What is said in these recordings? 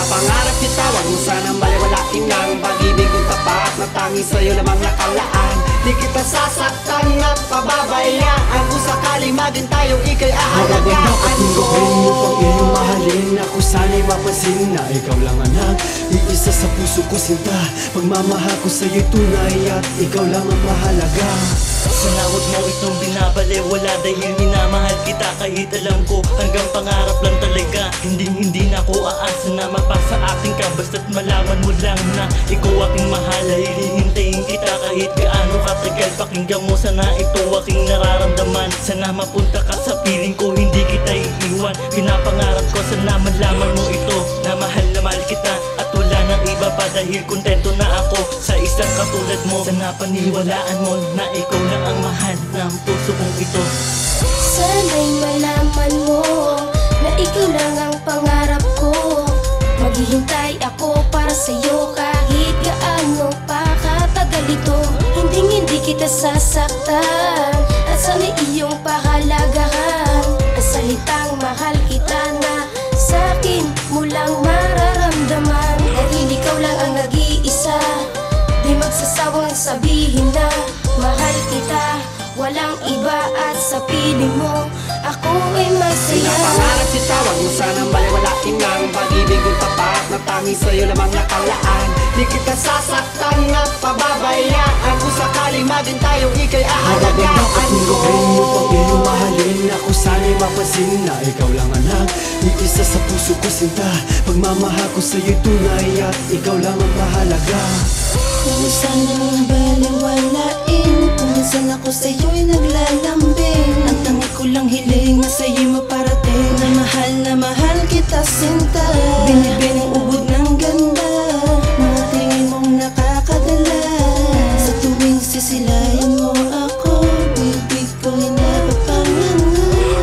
Pinapangarap kita, wag mo sanang baliwalain ng pag-ibig kong tapat na tanging sa'yo lamang nakalaan. Di kita sasaktan at pababayaan kung sakaling maging tayo ika'y aalagaan ko. Upang iyong mahalin, ako sana'y mapansin na ikaw lang anak, iisa sa puso ko sinta. Pagmamahal ko sa'yo'y tunay at ikaw lang ang mahalaga. Sana huwag mo itong binabaliwala dahil minamahal kita kahit alam ko hanggang pangarap lang talaga. Hindi na ako aasa na mapasa atin ka, basta't malaman mo lang na ikaw aking mahal. Hihintayin kita kahit gaano katagal. Pakinggan mo sana ito aking nararamdaman. Sana mapunta ka sa piling ko, hindi kita iiwan. Pinapangarap ko sana malaman mo ito na mahal kita at wala nang iba pa dahil kontento na ako sa isang katulad mo. Sana paniwalaan mo na ikaw lang ang mahal ng puso kong ito. Sana'y malaman mo na ikaw lang ang pangarap ko. Maghihintay ako para sa'yo kahit gaano pa katagal ito. Hindi kita sasaktan at sana'y iyong pahalagahan. Ang salitang mahal kita na sa'kin mo lang mararamdaman. Dahil ikaw lang ang nag-iisa, di magsasawang sabihin na mahal kita, walang iba at sa piling mo ako ay masaya. Pinapangarap kita, wag mo sanang baliwalain ng pag-ibig kong tapat na tanging sa'yo lamang nakalaan. Di kita sasaktan at pababayaan kung sakaling maging tayo ika'y aalagaan ko. Upang iyong mahalin, ako sana'y mapansin na ikaw lang anak, iisa sa puso ko sinta. Pagmamahal ko sa'yo'y tunay at ikaw lang ang mahalaga. Kung sanang baliwalain, kung minsan ako sa'yo'y naglalambing. Ang tangi ko lang hiling na sa'yo'y maparating, na mahal kita sinta. Binibining ubod ng ganda, mga tingin mong nakakadala. Sa tuwing sisilayan mo ako, bibig ko'y napapangalan.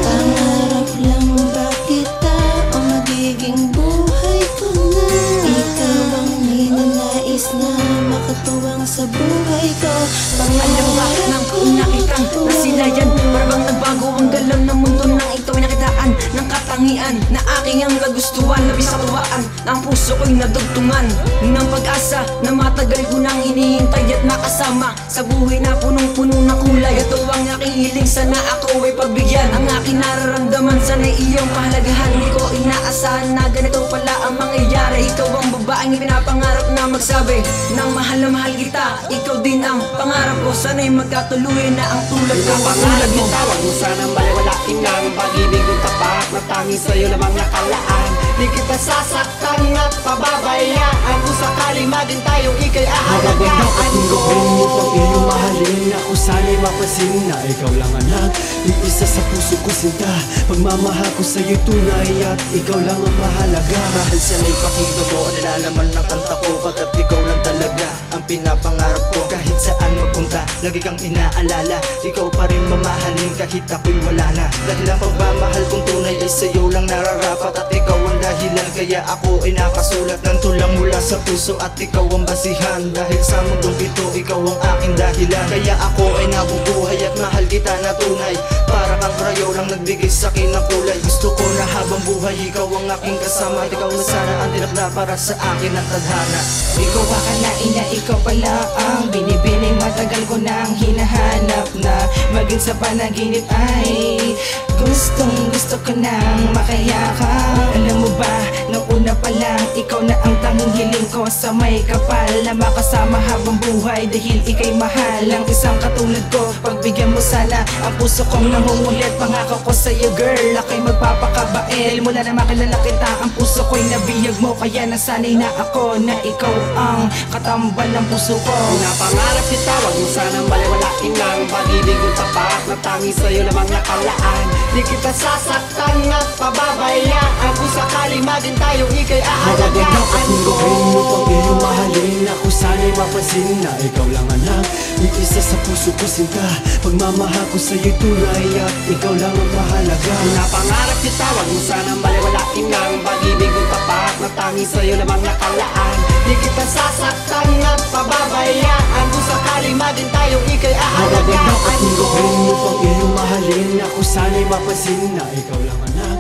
Pangarap lang ba kita o magiging buhay ko na? Ikaw ang ninanais na makatuwang sa buhay ko. Alam ba nang nakitang nasilayan, para bang nagbago ang galaw ng mundo nang ikaw ay nakitaan ng katangian na aking ang nagustuhan. Labis sa tuwaan na ang puso ko'y nadugtungan ng pag-asa na matagal ko nang hinihintay at makasama sa buhay na punong-puno ng kulay. Ito ang aking hiling, sana ako ay pagbigyan. Ang aking nararamdaman, sana'y iyong pahalagahan. Hindi ko inaasahan na ganito pala ang mangyayari. Ikaw ang babaeng pinapangarap na magsabi ng mahal na mahal kita. Ikaw din ang pangarap ko, sana'y magkatuloy na ang tulad ko. Pinapangarap kita, wag mo sanang baliwalain ng pag-ibig kong tapat na tanging sa'yo lamang nakalaan. Di kita sasaktan at pababayaan kung sakaling maging tayo ika'y aalagaan ko. Upang iyong mahalin, ako sana'y mapansin na ikaw lang anak, iisa sa puso ko sinta. Pagmamahal ko sa'yo'y tunay at ikaw lang ang mahalaga. Mahal sana'y pakinggan mo ang nilalaman ng kanta ko, pagkat ikaw lang talaga ang pinapangarap ko. Kahit saan magpunta, lagi kang inaalala. Ikaw pa rin mamahalin kahit ako'y wala na. Dahil ang pagmamahal kong tunay ay sa'yo lang nararapat. At ikaw ang dahilan kaya ako ay nakasulat ng tulang mula sa puso at ikaw ang basihan. Dahil sa mundong ito, ikaw ang aking dahilan. Kaya ako ay nabubuhay at mahal kita na tunay. Para kang rayo lang nagbigay sa'kin ng kulay. Gusto ko na habang buhay ikaw ang aking kasama. At ikaw na sana ang tinakda para sa akin ang tadhana. Ikaw akalain na ikaw pala ang binibining matagal ko nang hinahanap na maging sa panaginip ay gusto ko nang makayakap. Alam mo ba, nung una pa lang ikaw na ang tanging hiling ko sa may kapal na makasama habang buhay dahil ika'y mahal. Ang isang katulad ko, pagbigyan mo sana ang puso kong nangungulit. Pangako ko sa'yo girl, ako'y magpapakabail. Mula na makilala kita, ang puso ko'y nabiyag mo. Kaya nasanay na ako na ikaw ang katambal ng puso ko. Pinapangarap kita, wag mo sanang baliwalain ng pag-ibig kong tapat na tanging sa'yo lamang nakalaan. Di kita sasaktan at pababayaan kung sakaling maging tayo ika'y aalagaan ko. Upang iyong mahalin, ako sana'y mapansin na ikaw lang anak, iisa sa puso ko sinta. Pagmamahal ko sa'yo'y tunay at ikaw lang ang mahalaga. Pinapangarap kita, wag mo sanang baliwalain ng pag-ibig kong tapat na tanging sa'yo lamang nakalaan. Di kita sasaktan at pababayaan kung sakaling maging tayo ika'y aalagaan ko. Upang iyong mahalin, ako sana'y mapansin na ikaw lang anak,